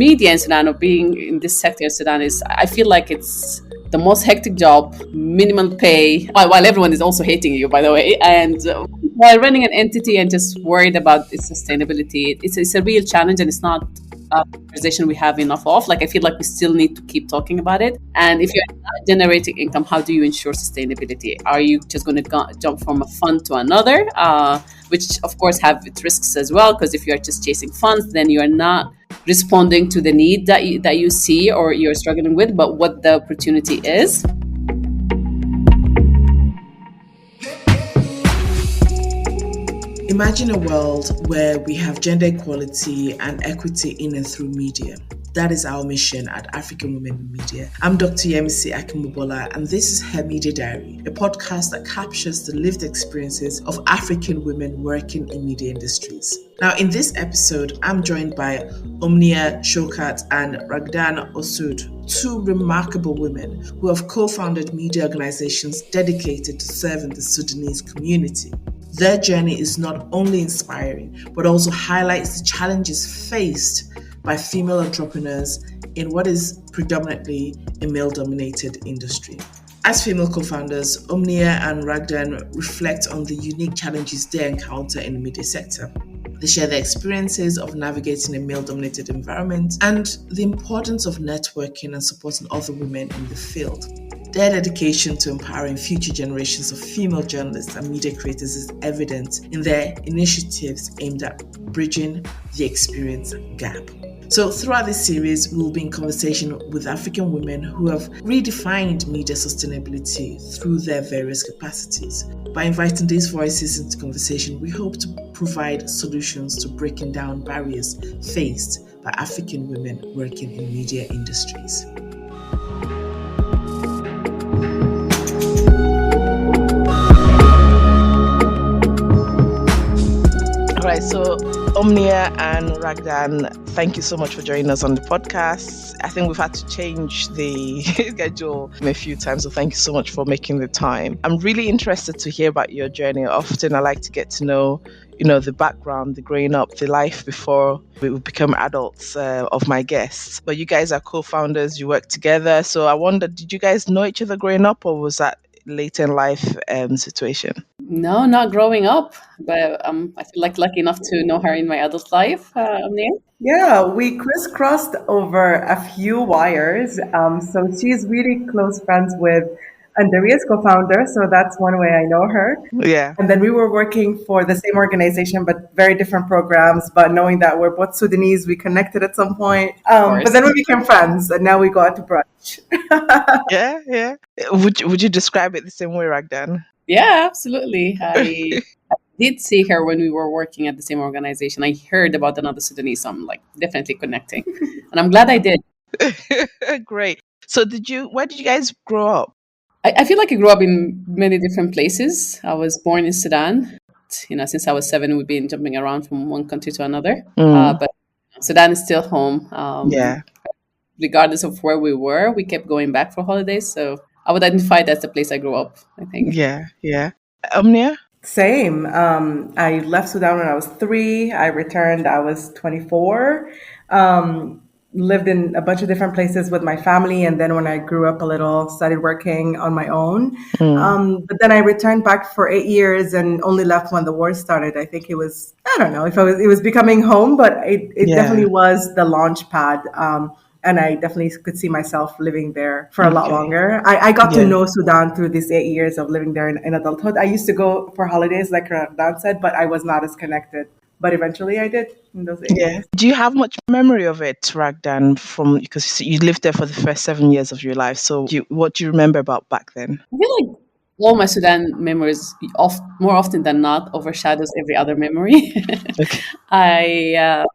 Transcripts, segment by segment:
media in Sudan, or being in this sector in Sudan, is, I feel like it's the most hectic job, minimum pay, while everyone is also hating you, by the way. And while running an entity and just worried about its sustainability, it's a real challenge, and it's not a conversation we have enough of. Like, I feel like we still need to keep talking about it. And if you're not generating income, how do you ensure sustainability? Are you just going to jump from a fund to another, which of course have its risks as well? Because if you're just chasing funds, then you're not responding to the need that you see or you're struggling with, but what the opportunity is. Imagine a world where we have gender equality and equity in and through media. That is our mission at African Women in Media. I'm Dr. Yemisi Akimubola, and this is Her Media Diary, a podcast that captures the lived experiences of African women working in media industries. Now, in this episode, I'm joined by Omnia Shawkat and Raghdan Orsud, two remarkable women who have co-founded media organizations dedicated to serving the Sudanese community. Their journey is not only inspiring, but also highlights the challenges faced by female entrepreneurs in what is predominantly a male-dominated industry. As female co-founders, Omnia and Ragdan reflect on the unique challenges they encounter in the media sector. They share their experiences of navigating a male-dominated environment and the importance of networking and supporting other women in the field. Their dedication to empowering future generations of female journalists and media creators is evident in their initiatives aimed at bridging the experience gap. So throughout this series, we'll be in conversation with African women who have redefined media sustainability through their various capacities. By inviting these voices into conversation, we hope to provide solutions to breaking down barriers faced by African women working in media industries. All right, so Omnia and Ragdan, thank you so much for joining us on the podcast. I think we've had to change the schedule a few times, so thank you so much for making the time. I'm really interested to hear about your journey. Often I like to get to know, the background, the growing up, the life before we become adults of my guests. But you guys are co-founders, you work together. So I wonder, did you guys know each other growing up, or was that later in life situation? No, not growing up, but I feel like lucky enough to know her in my adult life. Omnia? Yeah, we crisscrossed over a few wires. So she's really close friends with Andariya's co-founder, so that's one way I know her. Yeah. And then we were working for the same organization, but very different programs. But knowing that we're both Sudanese, we connected at some point. But then we became friends, and now we go out to brunch. Yeah. Would you describe it the same way, Ragdan? Yeah, absolutely. I did see her when we were working at the same organization. I heard about another Sudanese, so I'm like definitely connecting. And I'm glad I did. Great. So where did you guys grow up? I feel like I grew up in many different places. I was born in Sudan. Since I was 7, we've been jumping around from one country to another. But Sudan is still home. Yeah. Regardless of where we were, we kept going back for holidays. So I would identify it as the place I grew up, I think. Yeah. Omnia? Same. I left Sudan when I was 3. I returned, I was 24. Lived in a bunch of different places with my family. And then when I grew up a little, started working on my own. But then I returned back for 8 years and only left when the war started. I think it was, I don't know if it was becoming home, but it definitely was the launch pad. And I definitely could see myself living there for a lot longer. I got to know Sudan through these 8 years of living there in adulthood. I used to go for holidays, like Ragdan said, but I was not as connected. But eventually I did in those 8 years. Do you have much memory of it, Ragdan, because you lived there for the first 7 years of your life? So what do you remember about back then? I feel like all my Sudan memories, more often than not, overshadows every other memory. Okay. I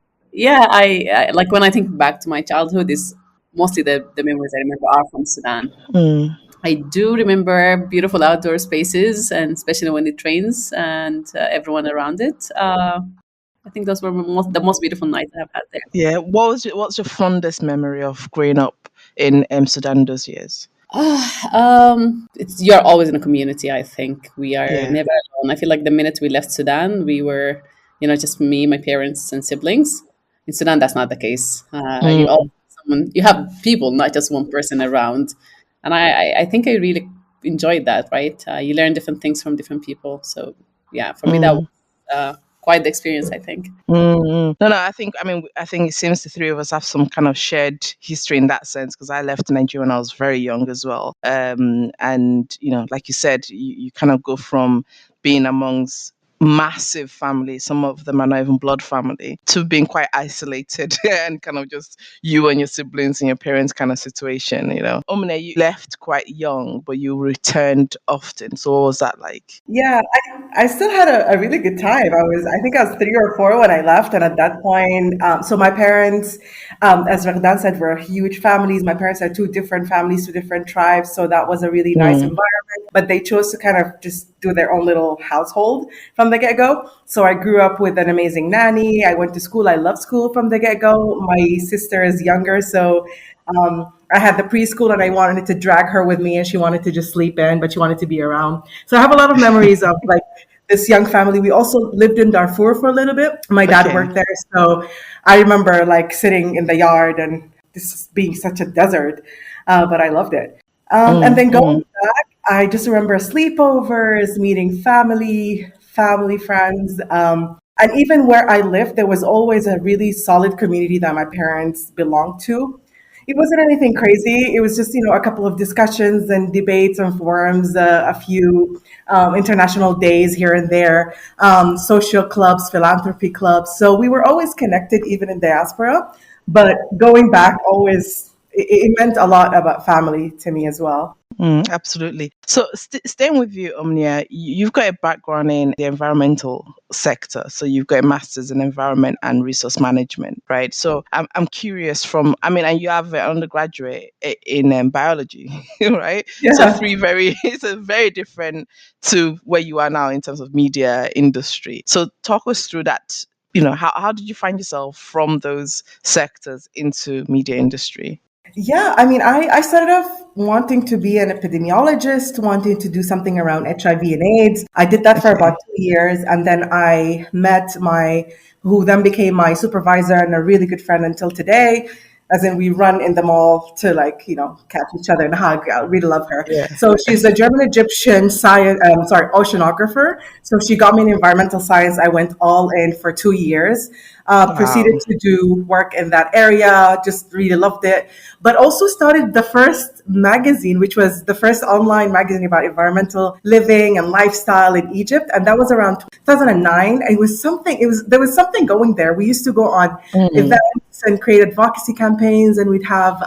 like when I think back to my childhood, is mostly the memories I remember are from Sudan. I do remember beautiful outdoor spaces, and especially when it rains and everyone around it. I think those were the most beautiful nights I've had there. Yeah. What's your fondest memory of growing up in Sudan those years? You're always in a community. I think we are never alone. I feel like the minute we left Sudan, we were, just me, my parents, and siblings. In Sudan, that's not the case. You all Mm, someone, you have people, not just one person around, and I think I really enjoyed that. Right, you learn different things from different people. So yeah, for me that was mm. quite the experience. I think. No, no. I think it seems the three of us have some kind of shared history in that sense because I left Nigeria when I was very young as well. And like you said, you kind of go from being amongst massive families, some of them are not even blood family, to being quite isolated and kind of just you and your siblings and your parents kind of situation. Omine, you left quite young, but you returned often. So what was that like? Yeah, I still had a really good time. I think I was 3 or 4 when I left. And at that point, so my parents, as Ragdan said, were huge families. My parents had two different families, two different tribes. So that was a really nice Mm, environment. But they chose to kind of just do their own little household from the get go. So I grew up with an amazing nanny. I went to school. I loved school from the get go. My sister is younger. So I had the preschool and I wanted to drag her with me and she wanted to just sleep in, but she wanted to be around. So I have a lot of memories of like this young family. We also lived in Darfur for a little bit. My dad okay. worked there. So I remember like sitting in the yard and this being such a desert, but I loved it. And Mm, then going mm, back, I just remember sleepovers, meeting family friends. And even where I lived, there was always a really solid community that my parents belonged to. It wasn't anything crazy. It was just, a couple of discussions and debates and forums, a few international days here and there, social clubs, philanthropy clubs. So we were always connected, even in diaspora. But going back, always, it meant a lot about family to me as well. absolutely. So, staying with you, Omnia, you've got a background in the environmental sector. So, you've got a master's in environment and resource management, right? So, I'm curious and you have an undergraduate in biology, right? So, Yeah. three it's a very different to where you are now in terms of media industry. So, talk us through that. How did you find yourself from those sectors into media industry? Yeah, I started off wanting to be an epidemiologist, wanting to do something around HIV and AIDS. I did that for about Okay. 2 years, and then I met who then became my supervisor and a really good friend until today. As in, we run in the mall to catch each other and hug. I really love her. Yeah. So she's a German Egyptian oceanographer. So she got me in environmental science. I went all in for 2 years. Proceeded Wow. to do work in that area. Just really loved it. But also started the first magazine, which was the first online magazine about environmental living and lifestyle in Egypt, and that was around 2009. There was something going there. We used to go on Mm, events and create advocacy campaigns, and we'd have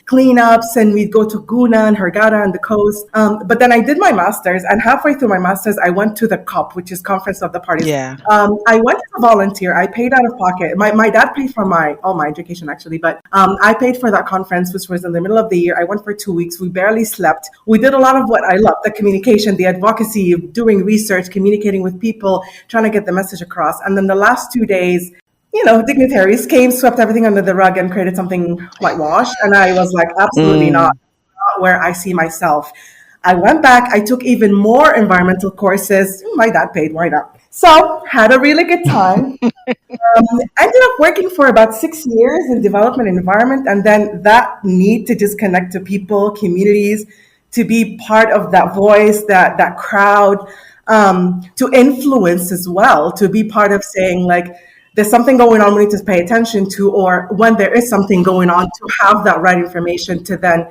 cleanups, and we'd go to Guna and Hurghada and the coast. But then I did my master's, and halfway through my master's, I went to the COP, which is Conference of the Parties. yeah. I went as a volunteer. I paid out of pocket. My dad paid for all my education actually, but I paid for that conference, which was in the middle of the year. I went for 2 weeks. We barely slept. We did a lot of what I love: the communication, the advocacy, doing research, communicating with people, trying to get the message across. And then the last 2 days, dignitaries came, swept everything under the rug, and created something whitewashed. And I was like, absolutely not, Mm. not where I see myself. I went back. I took even more environmental courses. My dad paid. Why not? So had a really good time. I ended up working for about 6 years in development and environment, and then that need to just connect to people, communities, to be part of that voice, that crowd, to influence as well, to be part of saying like, there's something going on we need to pay attention to, or when there is something going on, to have that right information to then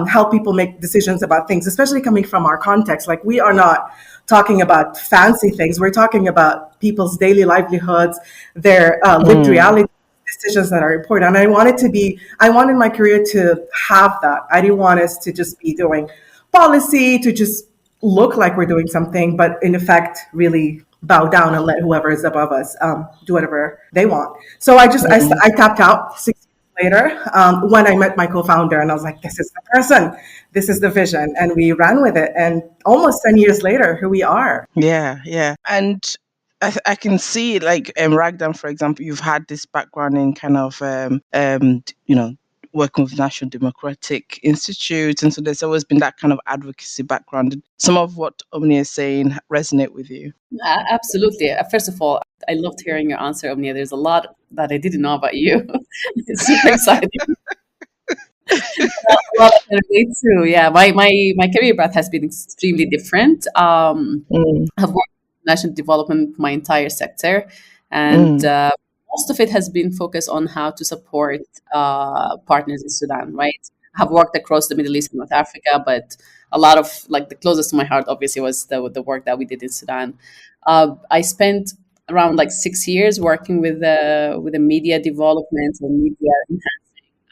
help people make decisions about things, especially coming from our context. Like, we are not talking about fancy things. We're talking about people's daily livelihoods, their lived Mm. reality, decisions that are important. And I wanted my career to have that. I didn't want us to just be doing policy, to just look like we're doing something, but in effect, really bow down and let whoever is above us do whatever they want. So Mm. I tapped out 6 years later when I met my co-founder, and I was like, this is the person, this is the vision, and we ran with it. And almost 10 years later, here we are. Yeah, yeah. And I can see, like, Ragdan, for example, you've had this background in kind of, working with National Democratic Institute. And so there's always been that kind of advocacy background. Did some of what Omnia is saying resonate with you? Absolutely. First of all, I loved hearing your answer, Omnia. There's a lot that I didn't know about you. It's super exciting. A lot I can relate to. Yeah, my career path has been extremely different. Mm, I've worked in national development my entire sector, and mm, most of it has been focused on how to support partners in Sudan. Right, I've worked across the Middle East and North Africa, but a lot of like the closest to my heart, obviously, was the work that we did in Sudan. I spent around like 6 years working with the media development and media.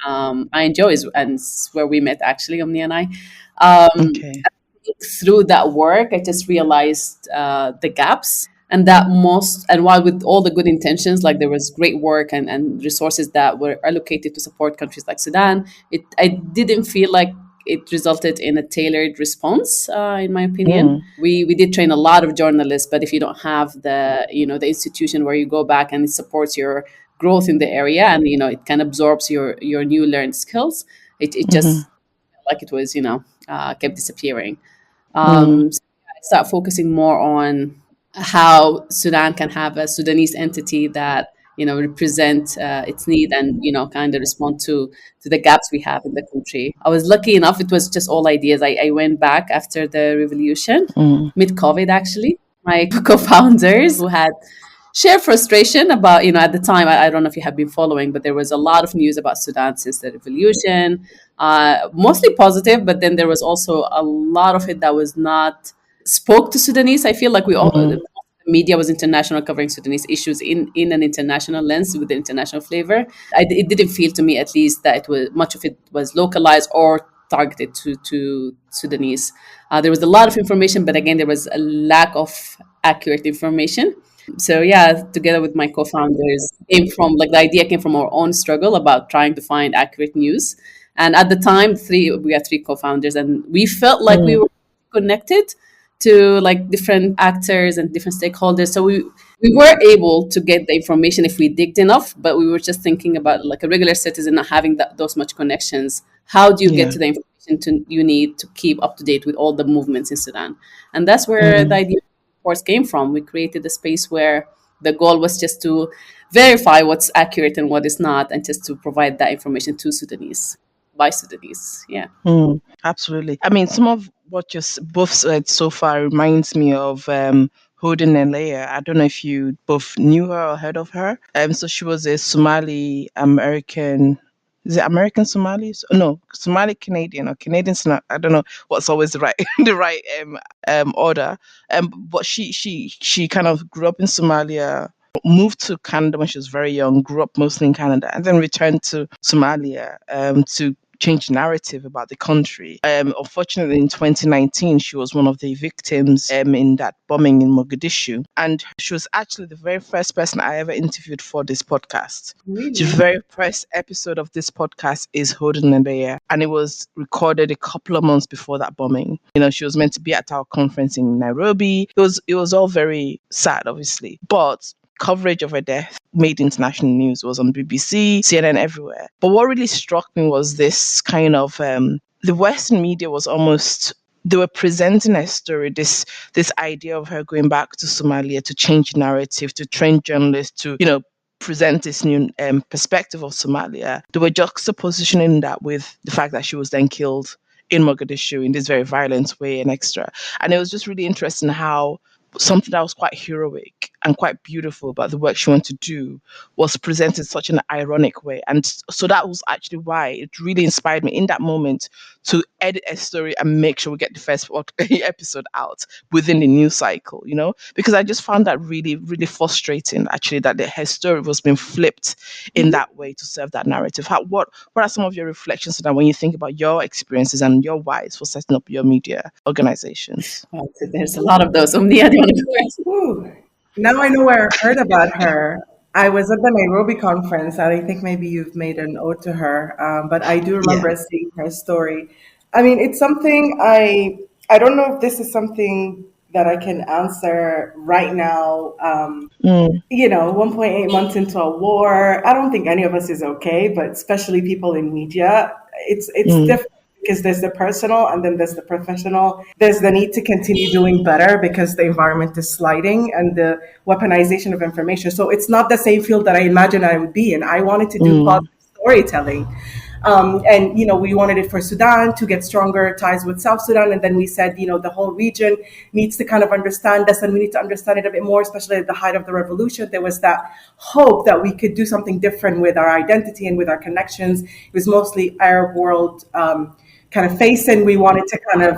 I enjoy is and it's where we met actually, Omni and I. okay. Through that work, I just realized the gaps, and that most and while with all the good intentions, like there was great work and resources that were allocated to support countries like Sudan, I didn't feel like it resulted in a tailored response. In my opinion, Mm, we did train a lot of journalists, but if you don't have the institution where you go back and it supports your growth in the area, and it can absorbs your new learned skills, it mm-hmm, just like it was kept disappearing. mm, So I start focusing more on how Sudan can have a Sudanese entity that represent its need and kind of respond to the gaps we have in the country. I was lucky enough; it was just all ideas. I went back after the revolution, mm, mid COVID actually. My co-founders who had share frustration about, at the time, I don't know if you have been following, but there was a lot of news about Sudan since the revolution, mostly positive, but then there was also a lot of it that was not spoke to Sudanese. I feel like we all, mm, the media was international, covering Sudanese issues in an international lens with the international flavor. It didn't feel to me, at least, that it was much of it was localized or targeted to Sudanese. There was a lot of information, but again, there was a lack of accurate information. So yeah, together with my co-founders, came from like the idea came from our own struggle about trying to find accurate news. And at the time, we had three co-founders, and we felt like we mm, were connected to like different actors and different stakeholders. So we were able to get the information if we digged enough, but we were just thinking about like a regular citizen not having those much connections. How do you get yeah. to the information you need to keep up to date with all the movements in Sudan? And that's where the Mm, idea course came from. We created a space where the goal was just to verify what's accurate and what is not, and just to provide that information to Sudanese by Sudanese. Yeah. absolutely. I mean, some of what you both said so far reminds me of Holden and Leia. I don't know if you both knew her or heard of her. So she was a Somali American. Is it American Somali? No, Somali Canadian or Canadian. I don't know what's always the right the right order. But she kind of grew up in Somalia, moved to Canada when she was very young, grew up mostly in Canada, and then returned to Somalia to change the narrative about the country. Unfortunately, in 2019, she was one of the victims in that bombing in Mogadishu. And she was actually the very first person I ever interviewed for this podcast. The Really? very first episode of this podcast is Holding in the Air, and it was recorded a couple of months before that bombing. She was meant to be at our conference in Nairobi. It was all very sad, obviously, but coverage of her death made international news. It was on BBC, CNN, everywhere. But what really struck me was this kind of the Western media was almost they were presenting her story, this idea of her going back to Somalia to change narrative, to train journalists, to present this new perspective of Somalia. They were juxtapositioning that with the fact that she was then killed in Mogadishu in this very violent way and extra. And it was just really interesting how something that was quite heroic and quite beautiful about the work she wanted to do was presented such an ironic way. And so that was actually why it really inspired me in that moment to edit a story and make sure we get the first episode out within the news cycle, because I just found that really, really frustrating actually that her story was being flipped in Mhm. that way to serve that narrative. What are some of your reflections on that when you think about your experiences and your whys for setting up your media organizations? Oh, so there's a lot of those. Omnia, do you want to go first? Ooh, now I know where I heard about her. I was at the Nairobi conference, and I think maybe you've made an ode to her. But I do Yeah. remember seeing her story. I mean, it's something I don't know if this is something that I can answer right now. Mm, 1.8 months into a war, I don't think any of us is okay, but especially people in media, it's mm, different because there's the personal and then there's the professional. There's the need to continue doing better because the environment is sliding and the weaponization of information. So it's not the same field that I imagined I would be in. I wanted to do mm, positive storytelling. And we wanted it for Sudan to get stronger ties with South Sudan. And then we said, the whole region needs to kind of understand us, and we need to understand it a bit more, especially at the height of the revolution. There was that hope that we could do something different with our identity and with our connections. It was mostly Arab world kind of facing. We wanted to kind of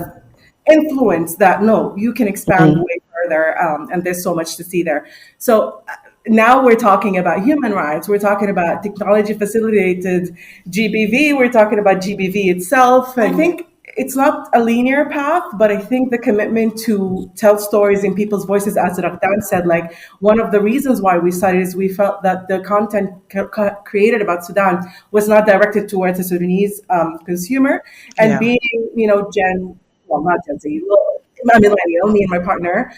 influence that. No, you can expand mm, way further, and there's so much to see there. So now we're talking about human rights. We're talking about technology facilitated GBV. We're talking about GBV itself. I think it's not a linear path, but I think the commitment to tell stories in people's voices, as Raghdan said, like one of the reasons why we started is we felt that the content created about Sudan was not directed towards a Sudanese consumer, and yeah. being, not Gen Z, a millennial, me and my partner,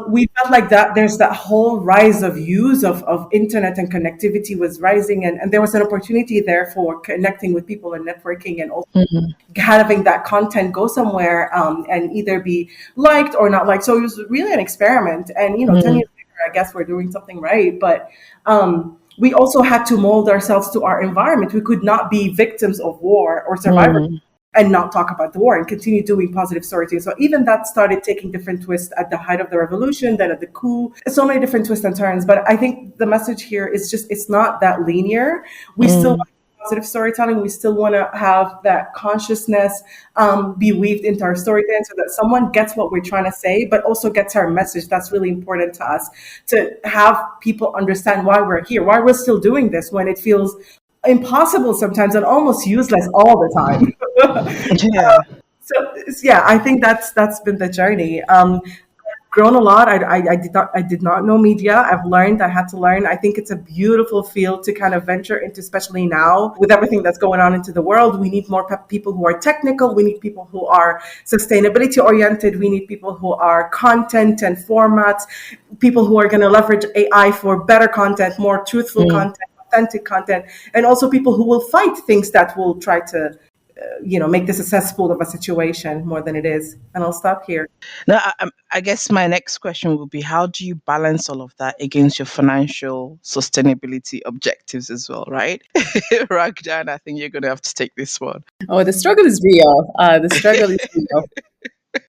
we felt like that there's that whole rise of use of internet and connectivity was rising, and there was an opportunity there for connecting with people and networking, and also Mm, having that content go somewhere, and either be liked or not liked. So it was really an experiment. And 10 mm, years later, I guess we're doing something right. But we also had to mold ourselves to our environment. We could not be victims of war or survivors mm, and not talk about the war and continue doing positive storytelling. So even that started taking different twists at the height of the revolution, then at the coup, so many different twists and turns. But I think the message here is just, it's not that linear. We still mm, want positive storytelling. We still want to have that consciousness be weaved into our storytelling so that someone gets what we're trying to say, but also gets our message. That's really important to us, to have people understand why we're here, why we're still doing this when it feels impossible sometimes and almost useless all the time. yeah. So yeah, I think that's been the journey. Grown a lot. I did not know media. I've learned. I had to learn. I think it's a beautiful field to kind of venture into, especially now with everything that's going on into the world. We need more people who are technical. We need people who are sustainability oriented. We need people who are content and formats. People who are going to leverage AI for better content, more truthful Mm. content, authentic content, and also people who will fight things that will try to make this a cesspool of a situation more than it is. And I'll stop here. Now, I guess my next question would be, how do you balance all of that against your financial sustainability objectives as well, right? Ragdan, I think you're going to have to take this one. Oh, the struggle is real. The struggle is real.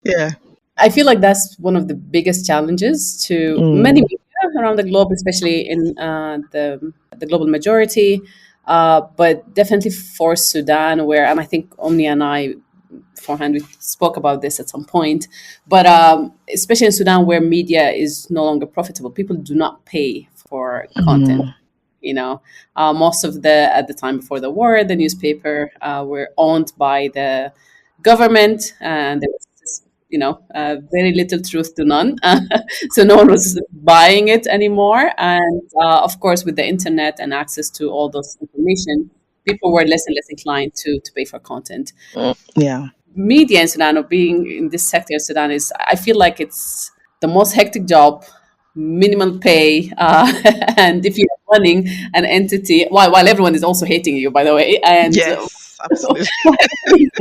Yeah. I feel like that's one of the biggest challenges to many Mm, media around the globe, especially in the global majority, but definitely for Sudan, where and I think Omnia and I beforehand we spoke about this at some point, but especially in Sudan, where media is no longer profitable, people do not pay for content. mm, Most of the at the time before the war, the newspaper were owned by the government, and there was very little truth to none. So no one was buying it anymore. And of course, with the internet and access to all those information, people were less and less inclined to pay for content. yeah. Media in Sudan, or being in this sector in Sudan, is I feel like it's the most hectic job, minimal pay, and if you're running an entity, while everyone is also hating you, by the way, and Yes, absolutely.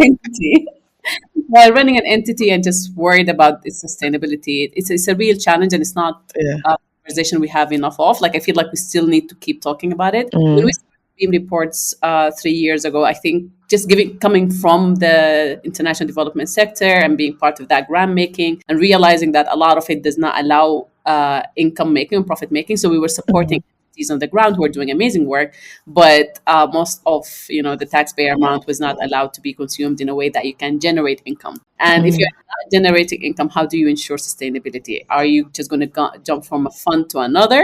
entity while running an entity and just worried about its sustainability, it's a real challenge, and it's not Yeah. a conversation we have enough of. Like I feel like we still need to keep talking about it. When we Mm, started Beam Reports 3 years ago, I think just coming from the international development sector and being part of that grant making and realizing that a lot of it does not allow income making and profit making. So we were supporting mm, entities on the ground who are doing amazing work, but most of the taxpayer amount was not allowed to be consumed in a way that you can generate income. And if you're mm, not generating income, how do you ensure sustainability? Are you just going to jump from a fund to another,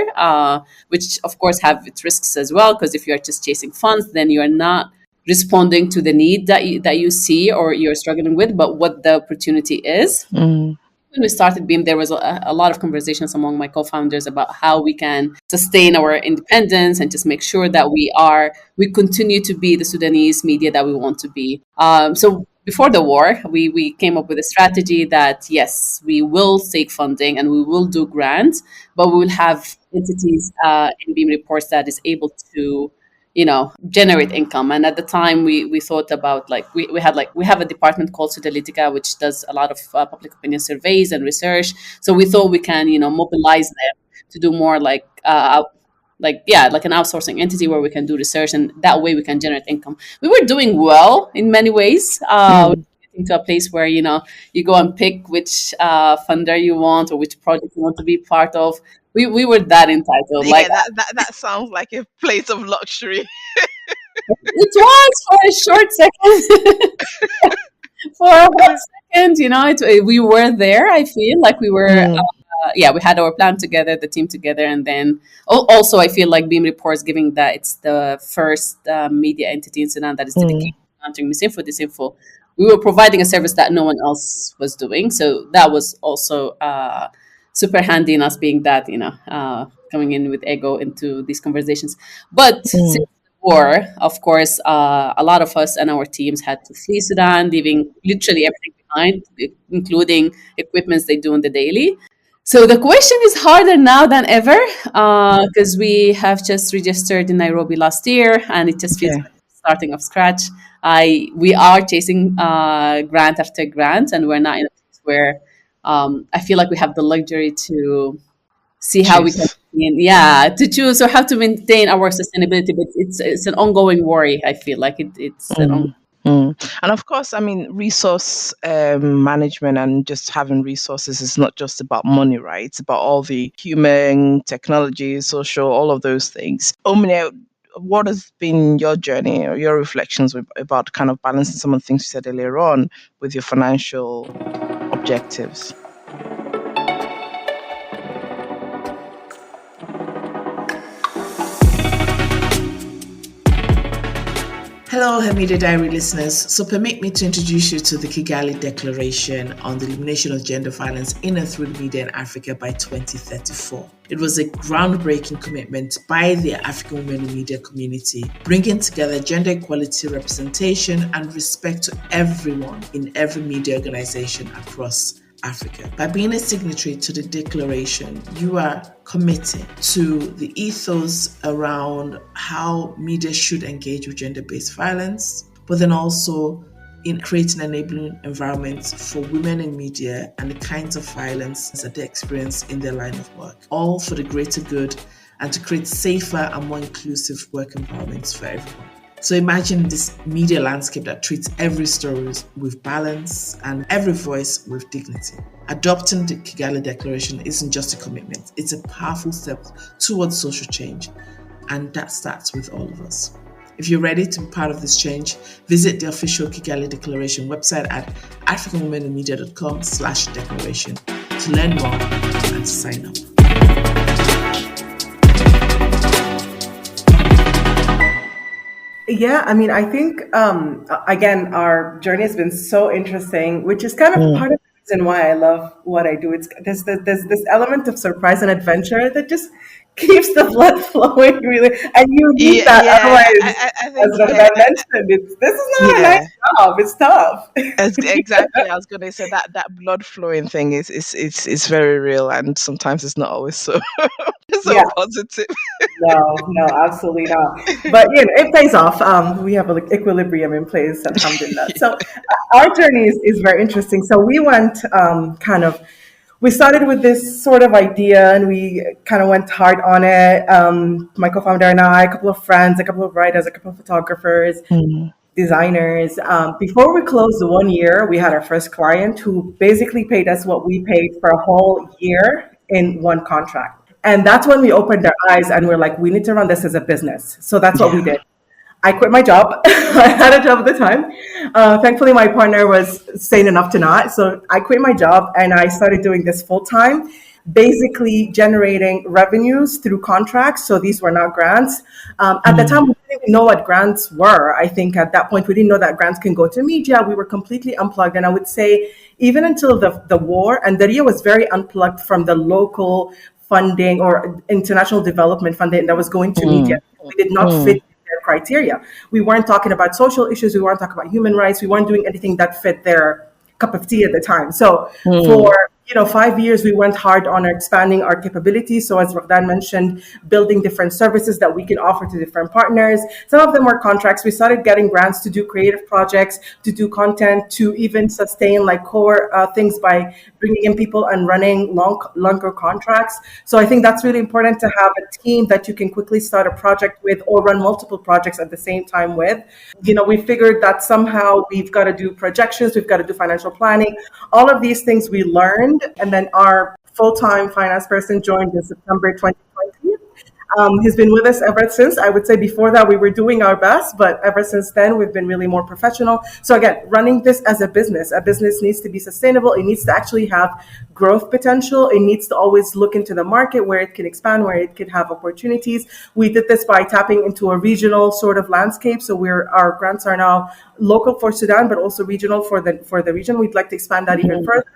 which of course have its risks as well? Because if you're just chasing funds, then you are not responding to the need that you see or you're struggling with, but what the opportunity is. mm, When we started Beam, there was a lot of conversations among my co-founders about how we can sustain our independence and just make sure that we continue to be the Sudanese media that we want to be. So before the war, we came up with a strategy that yes, we will take funding and we will do grants, but we will have entities in Beam Reports that is able to, generate income. And at the time, we thought about like we have a department called Sudalitica, which does a lot of public opinion surveys and research. So we thought we can, mobilize them to do more like an outsourcing entity where we can do research, and that way we can generate income. We were doing well in many ways. Mm. Getting to a place where you go and pick which funder you want or which project you want to be part of. We were that entitled. Like Yeah, that sounds like a place of luxury. it was for a short second. For a hot second, we were there. I feel like we were. Mm, We had our plan together, the team together, and then also I feel like Beam Reports, giving that it's the first media entity in Sudan that is dedicated mm, to countering misinfo, disinfo. We were providing a service that no one else was doing, so that was also super handy in us being that coming in with ego into these conversations. But since mm, the war, of course, a lot of us and our teams had to flee Sudan, leaving literally everything behind, including equipments they do on the daily. So the question is harder now than ever because we have just registered in Nairobi last year, and it just feels okay. like starting from scratch. We are chasing grant after grant, and we're not in a place where I feel like we have the luxury to see how we can, Choose. to choose or how to maintain our sustainability. But it's an ongoing worry. I feel like it's an ongoing. Mm, mm. And of course, I mean, resource management and just having resources is not just about money, right? It's about all the human, technology, social, all of those things. Omnia, what has been your journey or your reflections about kind of balancing some of the things you said earlier on with your financial objectives? Hello, Hamida Diary listeners. So permit me to introduce you to the Kigali Declaration on the Elimination of Gender Violence in and through the Media in Africa by 2034. It was a groundbreaking commitment by the African women in media community, bringing together gender equality, representation, and respect to everyone in every media organization across Africa. By being a signatory to the declaration, you are committed to the ethos around how media should engage with gender-based violence, but then also in creating enabling environments for women in media and the kinds of violence that they experience in their line of work, all for the greater good and to create safer and more inclusive work environments for everyone. So imagine this media landscape that treats every story with balance and every voice with dignity. Adopting the Kigali Declaration isn't just a commitment, it's a powerful step towards social change, and that starts with all of us. If you're ready to be part of this change, visit the official Kigali Declaration website at africanwomeninmedia.com/declaration to learn more and to sign up. Yeah, I mean, I think again, our journey has been so interesting, which is kind of Mm. part of the reason why I love what I do. It's there's this element of surprise and adventure that just keeps the blood flowing, really, and you need Yeah, that. yeah. Otherwise, I think as Ragdan mentioned, this is not a yeah. nice job. It's tough. Exactly. I was going to say that blood flowing thing is very real, and sometimes it's not always so so Yeah. positive. No, no, absolutely not. But it pays off. We have an equilibrium in place, alhamdulillah. So our journey is very interesting. So we went we started with this sort of idea and we kind of went hard on it. My co-founder and I, a couple of friends, a couple of writers, a couple of photographers, Mm, designers. Before we closed the 1 year, we had our first client who basically paid us what we paid for a whole year in one contract. And that's when we opened our eyes and we're like, we need to run this as a business. So that's what we yeah. did. I quit my job. I had a job at the time. Thankfully, my partner was sane enough to not. So I quit my job and I started doing this full time, basically generating revenues through contracts. So these were not grants. At the time, Mm, we didn't even know what grants were. I think at that point, we didn't know that grants can go to media. We were completely unplugged. And I would say, even until the war, Andariya was very unplugged from the local funding or international development funding that was going to media. mm, We did not fit mm, their criteria. We weren't talking about social issues. We weren't talking about human rights. We weren't doing anything that fit their cup of tea at the time. So for 5 years, we went hard on expanding our capabilities. So as Raghdan mentioned, building different services that we can offer to different partners. Some of them were contracts. We started getting grants to do creative projects, to do content, to even sustain like core things by bringing in people and running longer contracts. So I think that's really important to have a team that you can quickly start a project with or run multiple projects at the same time with. We figured that somehow we've got to do projections, we've got to do financial planning. All of these things we learned. And then our full-time finance person joined in September 2020. He's been with us ever since. I would say before that we were doing our best, but ever since then we've been really more professional. So again, running this as a business needs to be sustainable. It needs to actually have growth potential. It needs to always look into the market where it can expand, where it can have opportunities. We did this by tapping into a regional sort of landscape. So our grants are now local for Sudan, but also regional for the region. We'd like to expand that even further.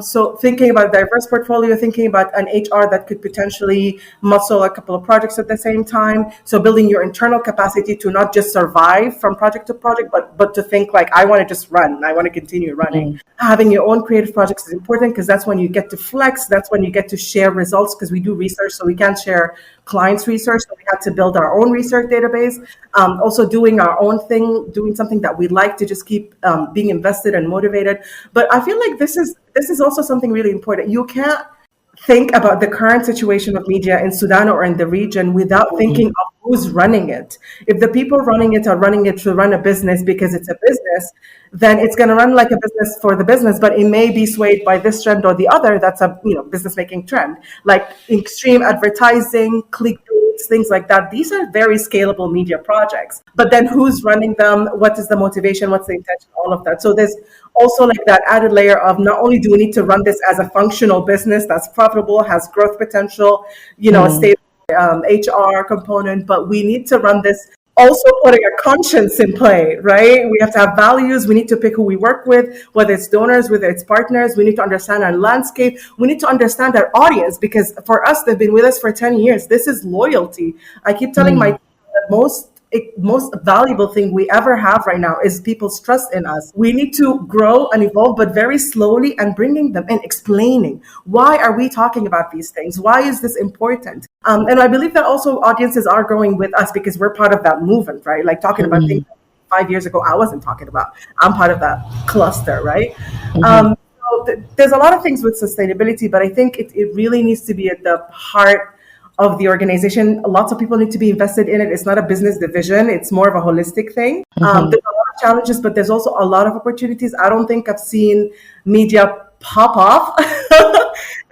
So thinking about diverse portfolio, thinking about an HR that could potentially muscle a couple of projects at the same time. So building your internal capacity to not just survive from project to project, but to think like, I want to just run. I want to continue running. Having your own creative projects is important because that's when you get to flex. That's when you get to share results because we do research, so we can't share clients' research. So we had to build our own research database. Also doing our own thing, doing something that we like to just keep being invested and motivated. But I feel like this is also something really important. You can't think about the current situation of media in Sudan or in the region without thinking of who's running it. If the people running it are running it to run a business because it's a business, then it's going to run like a business for the business, but it may be swayed by this trend or the other. That's a business making trend, like extreme advertising, click things like that. These are very scalable media projects. But then who's running them? What is the motivation? What's the intention? All of that. So there's also like that added layer of not only do we need to run this as a functional business that's profitable, has growth potential, a stable HR component, but we need to run this also putting a conscience in play, right? We have to have values. We need to pick who we work with, whether it's donors, whether it's partners. We need to understand our landscape. We need to understand our audience because for us, they've been with us for 10 years. This is loyalty. I keep telling my team that most valuable thing we ever have right now is people's trust in us. We need to grow and evolve, but very slowly, and bringing them in, explaining why are we talking about these things? Why is this important? And I believe that also audiences are growing with us because we're part of that movement, right? Like talking about things 5 years ago, I wasn't talking about. I'm part of that cluster, right? There's a lot of things with sustainability, but I think it really needs to be at the heart of the organization. Lots of people need to be invested in it. It's not a business division. It's more of a holistic thing. There's a lot of challenges, but there's also a lot of opportunities. I don't think I've seen media pop off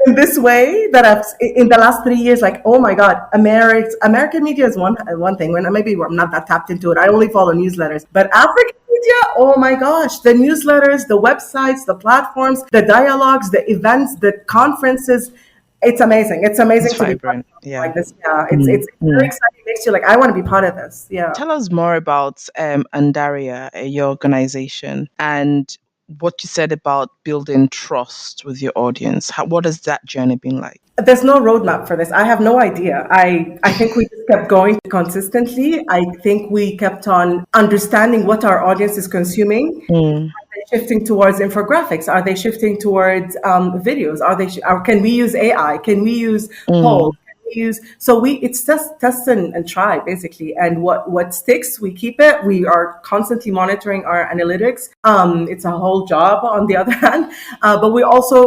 in this way that I've in the last 3 years. Like, oh my God, American media is one thing. When maybe I'm not that tapped into it. I only follow newsletters, but African media, oh my gosh, the newsletters, the websites, the platforms, the dialogues, the events, the conferences. It's amazing. It's amazing It's to vibrant. be part of this. Yeah, it's very exciting. It makes you like, I want to be part of this. Yeah. Tell us more about Andariya, your organization, and what you said about building trust with your audience. What has that journey been like? There's no roadmap for this. I have no idea. I think we just kept going consistently. I think we kept on understanding what our audience is consuming. Are they shifting towards infographics? Are they shifting towards videos? Can we use AI? Can we use polls? It's just test and try basically, and what sticks we keep it. We are constantly monitoring our analytics. It's a whole job on the other hand, but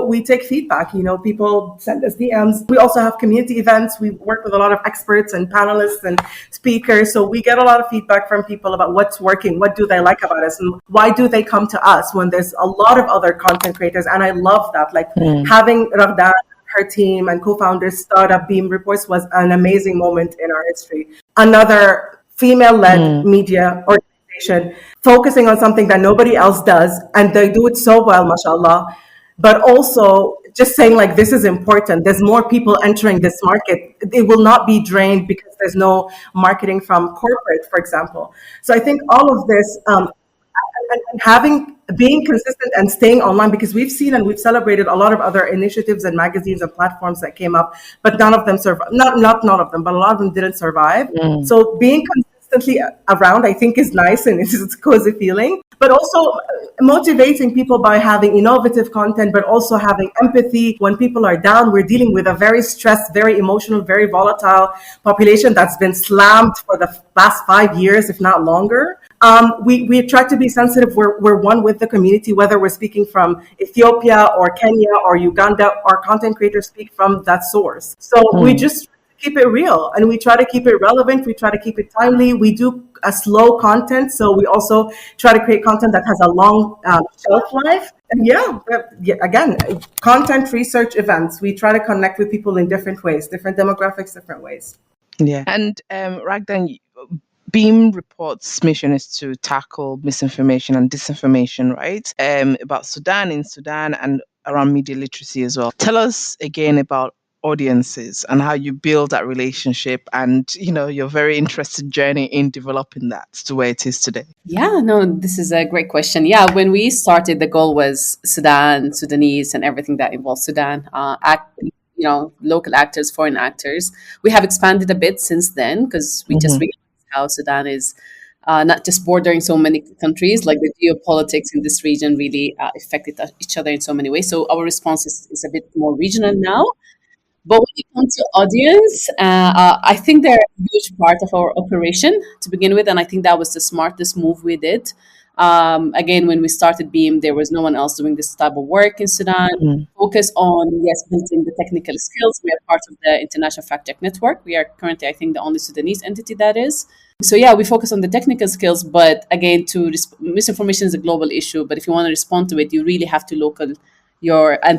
we take feedback. People send us DMs. We also have community events. We work with a lot of experts and panelists and speakers, so we get a lot of feedback from people about what's working, what do they like about us, and why do they come to us when there's a lot of other content creators. And I love that, like having Raghdan, her team and co-founders start up Beam Reports was an amazing moment in our history. Another female-led media organization focusing on something that nobody else does, and they do it so well, mashallah. But also just saying like, this is important. There's more people entering this market. It will not be drained because there's no marketing from corporate, for example. So I think all of this, and being consistent and staying online, because we've seen and we've celebrated a lot of other initiatives and magazines and platforms that came up, but none of them survived. Not none of them, but a lot of them didn't survive. So being consistent constantly around, I think is nice and it's a cozy feeling. But also motivating people by having innovative content, but also having empathy when people are down. We're dealing with a very stressed, very emotional, very volatile population that's been slammed for the last 5 years, if not longer. We try to be sensitive. We're one with the community, whether we're speaking from Ethiopia or Kenya or Uganda. Our content creators speak from that source. So we just keep it real and we try to keep it relevant. We try to keep it timely. We do a slow content. So we also try to create content that has a long shelf life. And again, content research events. We try to connect with people in different ways, different demographics, different ways. Yeah. And Ragdan, Beam Reports' mission is to tackle misinformation and disinformation, right? About Sudan, in Sudan, and around media literacy as well. Tell us again about audiences and how you build that relationship and, your very interesting journey in developing that to where it is today. Yeah, no, this is a great question. Yeah, when we started, the goal was Sudan, Sudanese, and everything that involves Sudan. Local actors, foreign actors. We have expanded a bit since then because we just realized how Sudan is not just bordering so many countries. Like the geopolitics in this region really affected each other in so many ways. So our response is a bit more regional now. But when it comes to audience, I think they're a huge part of our operation to begin with, and I think that was the smartest move we did. Again, when we started Beam, there was no one else doing this type of work in Sudan. Focus on, yes, building the technical skills. We are part of the International Fact Check Network. We are currently, I think, the only Sudanese entity that is. So yeah, we focus on the technical skills, but again, misinformation is a global issue. But if you want to respond to it, you really have to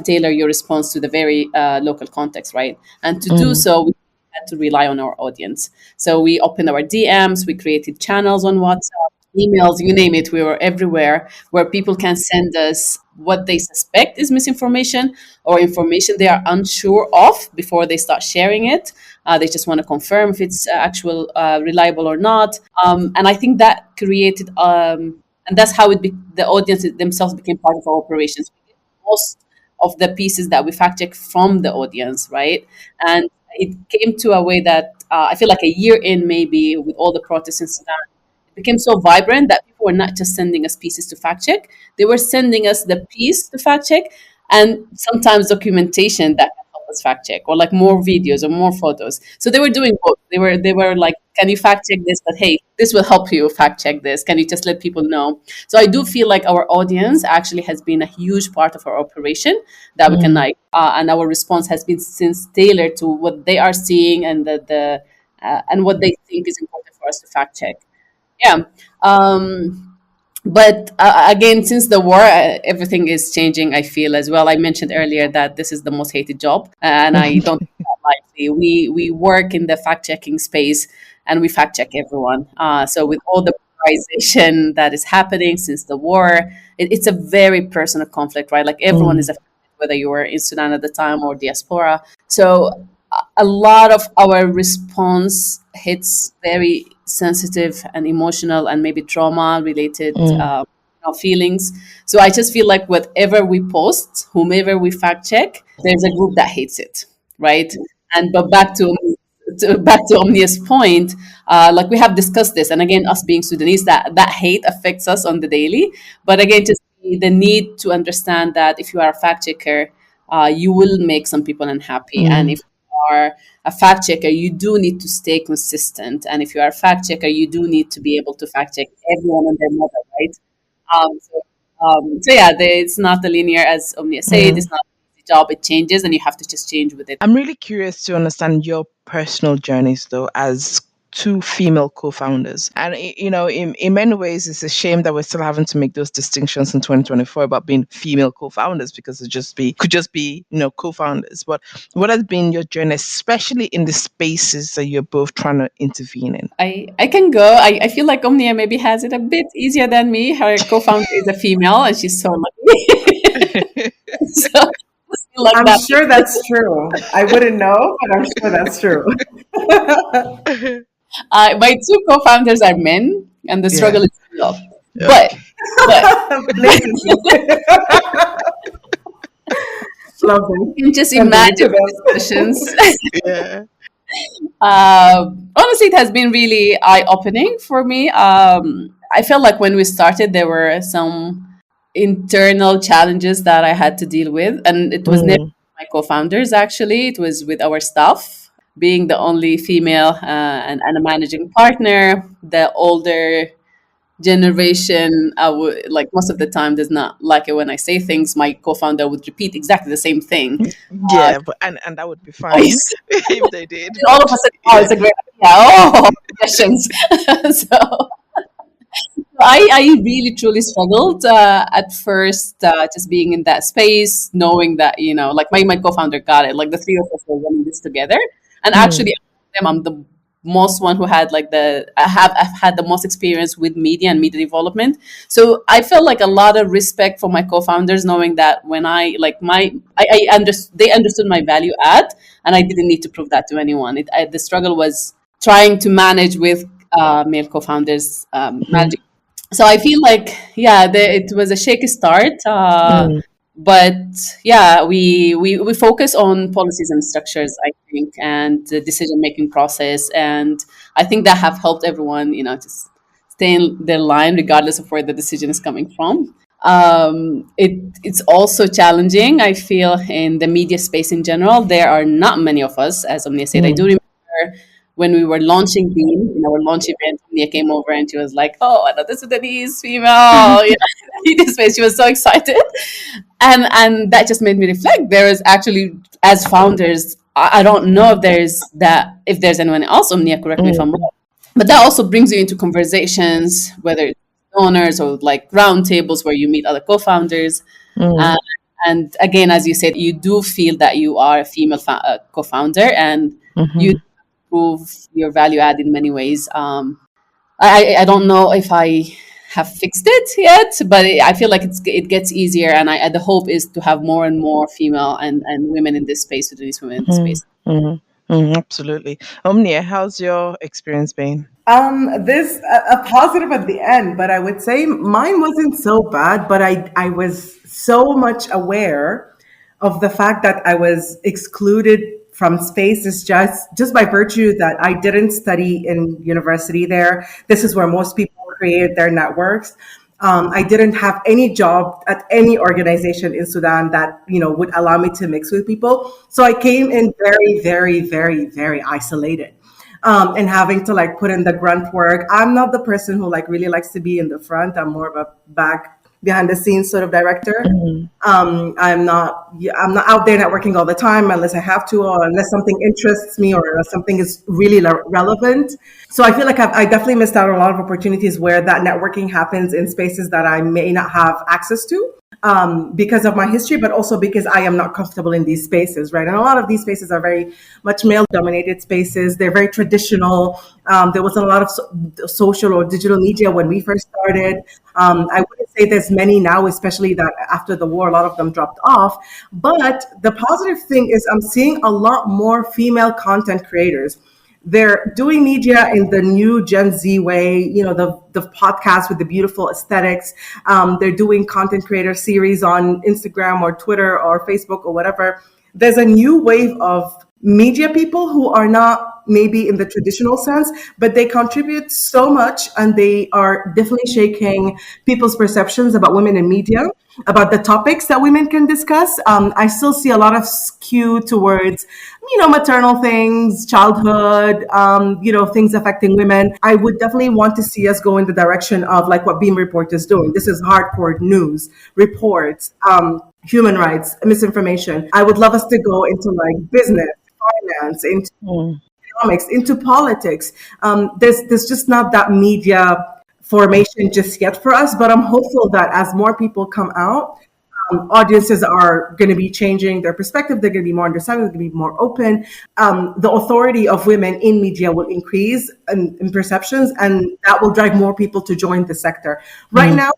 tailor your response to the very local context, right? And to do so, we had to rely on our audience. So we opened our DMs, we created channels on WhatsApp, emails, you name it. We were everywhere where people can send us what they suspect is misinformation or information they are unsure of before they start sharing it. They just want to confirm if it's actual reliable or not. And I think that created, and that's how the audience themselves became part of our operations. Most of the pieces that we fact check from the audience, right? And it came to a way that I feel like a year in, maybe with all the protests in Sudan, it became so vibrant that people were not just sending us pieces to fact check, they were sending us the piece to fact check and sometimes documentation that can help us fact check, or like more videos or more photos. So they were doing both. They were like, can you fact check this? But hey, this will help you fact check this. Can you just let people know? So I do feel like our audience actually has been a huge part of our operation that we can like, and our response has been since tailored to what they are seeing and and what they think is important for us to fact check. Yeah. But again, since the war, everything is changing, I feel as well. I mentioned earlier that this is the most hated job, and I don't think that lightly. We work in the fact checking space, and we fact check everyone. So with all the polarization that is happening since the war, it's a very personal conflict, right? Like everyone is affected, whether you were in Sudan at the time or diaspora. So a lot of our response hits very sensitive and emotional and maybe trauma related feelings. So I just feel like whatever we post, whomever we fact check, there's a group that hates it, right? And but back to Omnia's point, like we have discussed this, and again, us being Sudanese, that hate affects us on the daily. But again, just the need to understand that if you are a fact checker, you will make some people unhappy, and if are a fact checker, you do need to stay consistent. And if you are a fact checker, you do need to be able to fact check everyone and their mother, right? So yeah, it's not a linear, as Omnia said. It's not an easy job. It changes, and you have to just change with it. I'm really curious to understand your personal journeys, though, as two female co-founders. And, in many ways, it's a shame that we're still having to make those distinctions in 2024 about being female co-founders, because could just be, co-founders. But what has been your journey, especially in the spaces that you're both trying to intervene in? I can go. I feel like Omnia maybe has it a bit easier than me. Her co-founder is a female, and she's so lucky. So, like I'm sure that's true. I wouldn't know, but I'm sure that's true. My two co-founders are men, and the struggle is real. Okay. But Love them. you can just imagine the discussions. Yeah. Honestly, it has been really eye-opening for me. I felt like when we started, there were some internal challenges that I had to deal with, and it was never Mm. my co-founders. Actually, it was with our staff. Being the only female and a managing partner, the older generation, I would like most of the time does not like it when I say things. My co-founder would repeat exactly the same thing Yeah, but and that would be fine twice. if they did. All But of a sudden, oh, yeah. it's a great idea. Oh, suggestions. So I really truly struggled at first, just being in that space, knowing that, like my co-founder got it. Like the three of us were running this together. And Mm. actually, I'm the most one who had like I've had the most experience with media and media development. So I felt like a lot of respect for my co-founders, knowing that when they understood my value add, and I didn't need to prove that to anyone. The struggle was trying to manage with male co-founders, Mm. managing. So I feel like, yeah, it was a shaky start, Mm. but yeah, we focus on policies and structures, I think, and the decision making process, and I think that have helped everyone, just stay in their line regardless of where the decision is coming from. It's also challenging, I feel, in the media space in general. There are not many of us, as Omnia said. I do Mm. remember when we were launching Beam, in our launch event, Omnia came over and she was like, "Oh, another Sudanese female!" Media space. She was so excited, and that just made me reflect. There is actually, as founders, I don't know if there's anyone else. Omnia, correct me if I'm Mm. wrong, but that also brings you into conversations, whether it's donors or like roundtables where you meet other co-founders. Uh, Mm. and again, as you said, you do feel that you are a female co-founder, and you Mhm. prove your value add in many ways. I don't know if I have fixed it yet, but I feel like it gets easier, and the hope is to have more and more female and women in this space, Sudanese women in this Mm. space. Mm. Mm. Absolutely. Omnia, how's your experience been? This a positive at the end, but I would say mine wasn't so bad. But I was so much aware of the fact that I was excluded from spaces just by virtue that I didn't study in university there. This is where most people create their networks. I didn't have any job at any organization in Sudan that would allow me to mix with people. So I came in very, very, very, very isolated, and having to like put in the grunt work. I'm not the person who like really likes to be in the front. I'm more of a back behind the scenes sort of director. Mm. I'm not out there networking all the time unless I have to, or unless something interests me, or something is really relevant. So I feel like I definitely missed out on a lot of opportunities where that networking happens in spaces that I may not have access to, because of my history, but also because I am not comfortable in these spaces, right? And a lot of these spaces are very much male dominated spaces. They're very traditional. There wasn't a lot of social or digital media when we first started. I wouldn't say there's many now, especially that after the war, a lot of them dropped off. But the positive thing is I'm seeing a lot more female content creators. They're doing media in the new Gen Z way, the podcast with the beautiful aesthetics. They're doing content creator series on Instagram or Twitter or Facebook or whatever. There's a new wave of media people who are not maybe in the traditional sense, but they contribute so much, and they are definitely shaking people's perceptions about women in media, about the topics that women can discuss. I still see a lot of skew towards, maternal things, childhood, things affecting women. I would definitely want to see us go in the direction of like what Beam Report is doing. This is hardcore news, reports, human rights, misinformation. I would love us to go into like business, finance, into Mm. economics, into politics. There's just not that media formation just yet for us, but I'm hopeful that as more people come out, audiences are going to be changing their perspective. They're going to be more understanding. They're going to be more open. The authority of women in media will increase in perceptions, and that will drive more people to join the sector. Right Mm. now,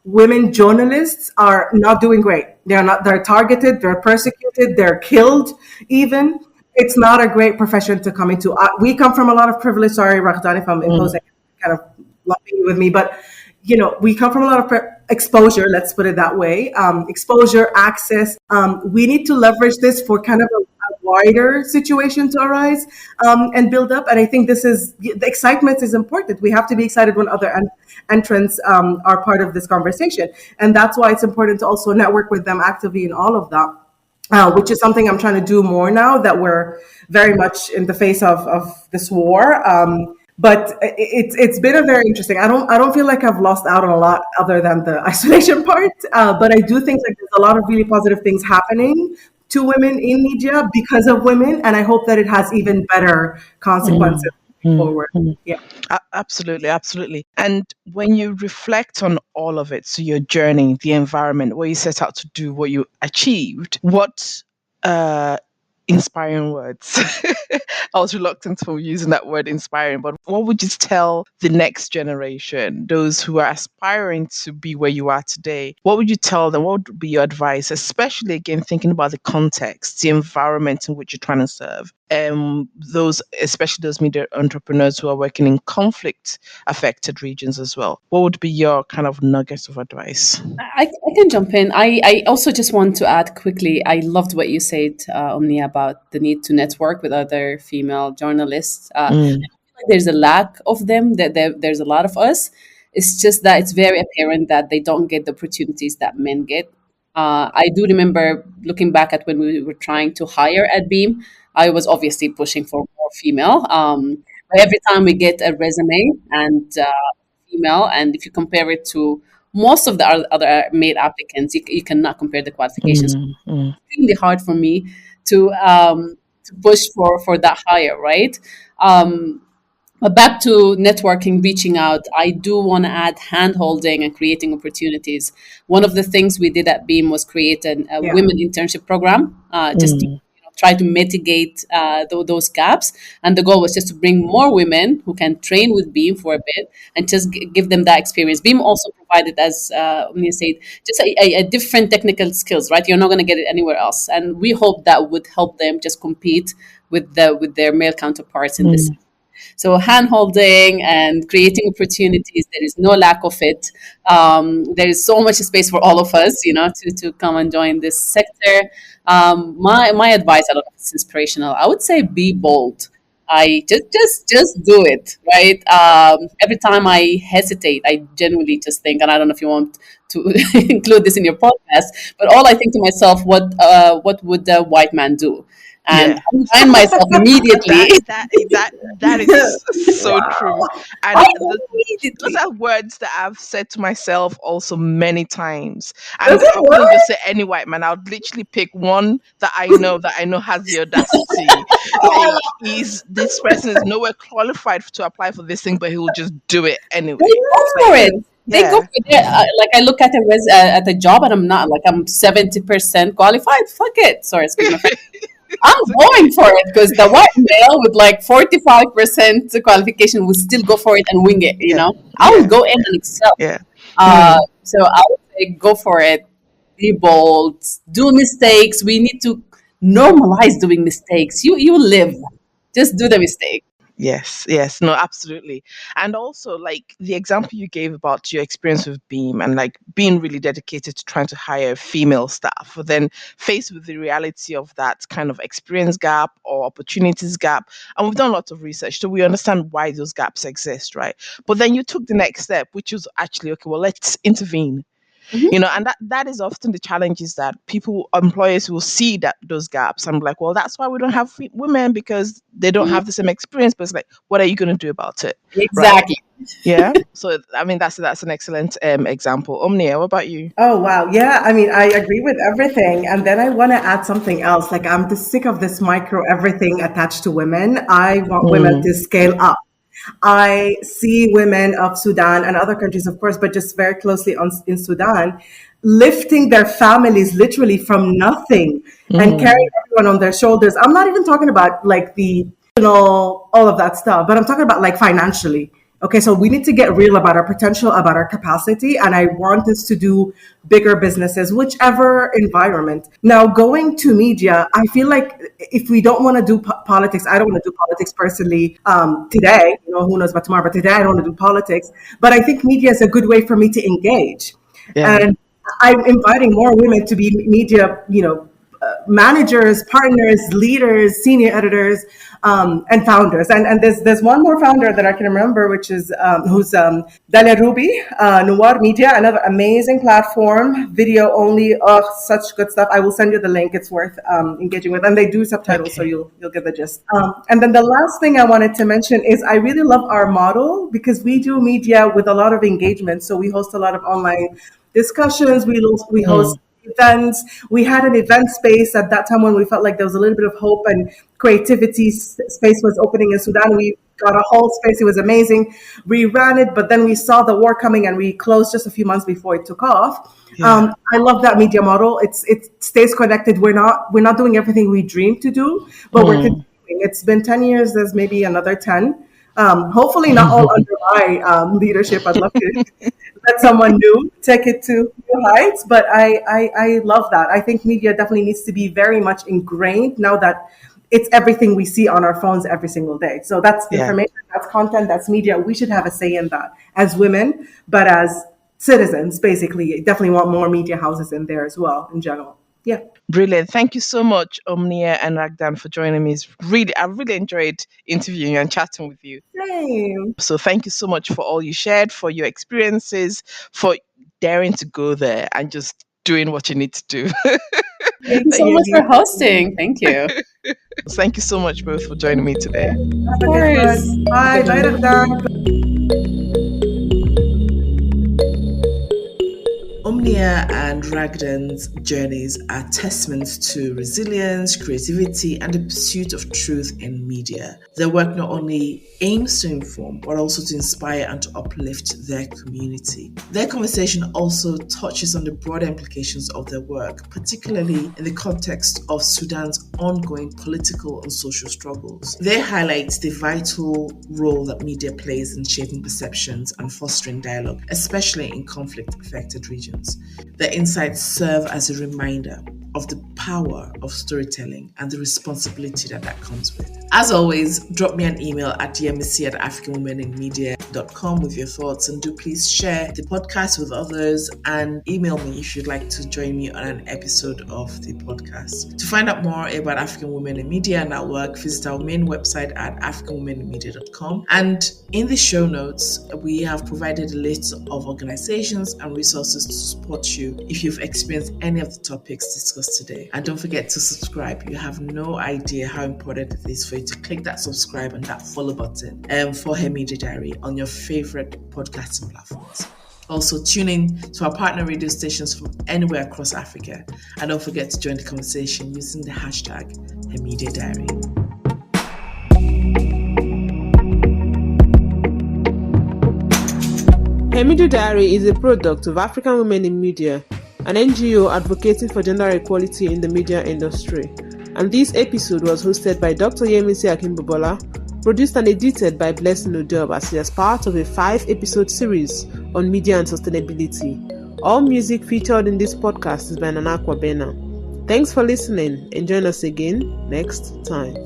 women journalists are not doing great. They're targeted, they're persecuted, they're killed even. It's not a great profession to come into. We come from a lot of privilege. Sorry, Raghdan, if I'm Mm. imposing kind of lumping you with me, but we come from a lot of exposure, let's put it that way. Exposure, access. We need to leverage this for kind of wider situation to arise and build up. And I think the excitement is important. We have to be excited when other entrants are part of this conversation. And that's why it's important to also network with them actively in all of that. Which is something I'm trying to do more now that we're very much in the face of this war. But it's been a very interesting. I don't feel like I've lost out on a lot other than the isolation part. But I do think like there's a lot of really positive things happening to women in media because of women, and I hope that it has even better consequences forward. Yeah. Absolutely, absolutely. And when you reflect on all of it, so your journey, the environment, what you set out to do, what you achieved, what inspiring words. I was reluctant for using that word inspiring, but what would you tell the next generation, those who are aspiring to be where you are today? What would you tell them? What would be your advice, especially again thinking about the context, the environment in which you're trying to serve? Especially those media entrepreneurs who are working in conflict affected regions as well. What would be your kind of nuggets of advice? I can jump in. I also just want to add quickly, I loved what you said, Omnia, about the need to network with other female journalists. I feel like there's a lack of them, that there's a lot of us. It's just that it's very apparent that they don't get the opportunities that men get. I do remember looking back at when we were trying to hire at Beam, I was obviously pushing for more female. But every time we get a resume and female, and if you compare it to most of the other male applicants, you cannot compare the qualifications. It's extremely hard for me to push for that hire, right? But back to networking, reaching out, I do want to add hand holding and creating opportunities. One of the things we did at Beam was create a women internship program, just to try to mitigate those gaps. And the goal was just to bring more women who can train with Beam for a bit and just give them that experience. Beam also provided, as Omnia said, just a different technical skills, right? You're not going to get it anywhere else. And we hope that would help them just compete with their male counterparts in this. So hand holding and creating opportunities, there is no lack of it. There is so much space for all of us, to come and join this sector. My advice, I don't know if it's inspirational, I would say be bold. I just do it, right? Every time I hesitate, I genuinely just think, and I don't know if you want to include this in your podcast, but all I think to myself, what would a white man do? And I find myself immediately. that is so true. And those are words that I've said to myself also many times. And I wouldn't just say any white man. I would literally pick one that I know has the audacity. Like this person is nowhere qualified to apply for this thing, but he will just do it anyway. They go for it. They go for it. Like I look at at a job and I'm not like I'm 70% qualified. Fuck it. Sorry, excuse my French. I'm going for it because the white male with like 45% qualification will still go for it and wing it, I will go in and excel. So I would say go for it, be bold, do mistakes. We need to normalize doing mistakes. You live, just do the mistake. Yes, no, absolutely. And also, like the example you gave about your experience with Beam and like being really dedicated to trying to hire female staff, but then faced with the reality of that kind of experience gap or opportunities gap. And we've done lots of research, so we understand why those gaps exist, right? But then you took the next step, which was actually, okay, well, let's intervene. And that is often the challenge, is that employers will see those gaps and be like, well, that's why we don't have women, because they don't have the same experience. But it's like, what are you going to do about it? Exactly. Right? Yeah. So I mean, that's an excellent example. Omnia, what about you? Oh wow, yeah. I mean, I agree with everything, and then I want to add something else. Like, I'm just sick of this micro everything attached to women. I want women to scale up. I see women of Sudan and other countries, of course, but just very closely in Sudan, lifting their families literally from nothing and carrying everyone on their shoulders. I'm not even talking about like all of that stuff, but I'm talking about like financially. Okay, so we need to get real about our potential, about our capacity, and I want us to do bigger businesses, whichever environment. Now, going to media, I feel like if we don't want to do politics, I don't want to do politics personally today, who knows about tomorrow, but today I don't want to do politics. But I think media is a good way for me to engage. And I'm inviting more women to be media, managers, partners, leaders, senior editors, and founders. And there's one more founder that I can remember, which is who's Dalia Ruby, Noir Media, another amazing platform, video only. Oh, such good stuff. I will send you the link. It's worth engaging with, and they do subtitles, so you'll get the gist. And then the last thing I wanted to mention is I really love our model because we do media with a lot of engagement. So we host a lot of online discussions. We host events. We had an event space at that time when we felt like there was a little bit of hope and creativity space was opening in Sudan. We got a whole space. It was amazing. We ran it, but then we saw the war coming and we closed just a few months before it took off. Yeah. I love that media model. It stays connected. We're not doing everything we dreamed to do, but we're continuing. It's been 10 years. There's maybe another 10. Hopefully not all under my leadership. I'd love to let someone new take it to new heights, but I love that. I think media definitely needs to be very much ingrained now that it's everything we see on our phones every single day. So that's information, that's content, that's media. We should have a say in that as women, but as citizens, basically, definitely want more media houses in there as well in general. Yeah. Brilliant. Thank you so much, Omnia and Ragdan, for joining me. I really enjoyed interviewing you and chatting with you. Same. So thank you so much for all you shared, for your experiences, for daring to go there and just doing what you need to do. Thank you so much for hosting. Thank you. Thank you so much both for joining me today. Of course. Bye. Bye, Ragdan. Omnia and Ragdan's journeys are testaments to resilience, creativity, and the pursuit of truth in media. Their work not only aims to inform, but also to inspire and to uplift their community. Their conversation also touches on the broader implications of their work, particularly in the context of Sudan's ongoing political and social struggles. They highlight the vital role that media plays in shaping perceptions and fostering dialogue, especially in conflict-affected regions. Their insights serve as a reminder of the power of storytelling and the responsibility that comes with. As always, drop me an email at yemisi@africanwomeninmedia.com with your thoughts, and do please share the podcast with others and email me if you'd like to join me on an episode of the podcast. To find out more about African Women in Media and our work, visit our main website at africanwomeninmedia.com, and in the show notes we have provided a list of organizations and resources to support you if you've experienced any of the topics discussed today. And don't forget to subscribe. You have no idea how important it is for you to click that subscribe and that follow button for Her Media Diary on your favorite podcasting platforms. Also, tune in to our partner radio stations from anywhere across Africa. And don't forget to join the conversation using the hashtag Her Media Diary. Her Media Diary is a product of African Women in Media, an NGO advocating for gender equality in the media industry. And this episode was hosted by Dr. Yemisi Akimbobola, produced and edited by Blessing Odob as part of a 5-episode series on media and sustainability. All music featured in this podcast is by Nana Kwabena. Thanks for listening and join us again next time.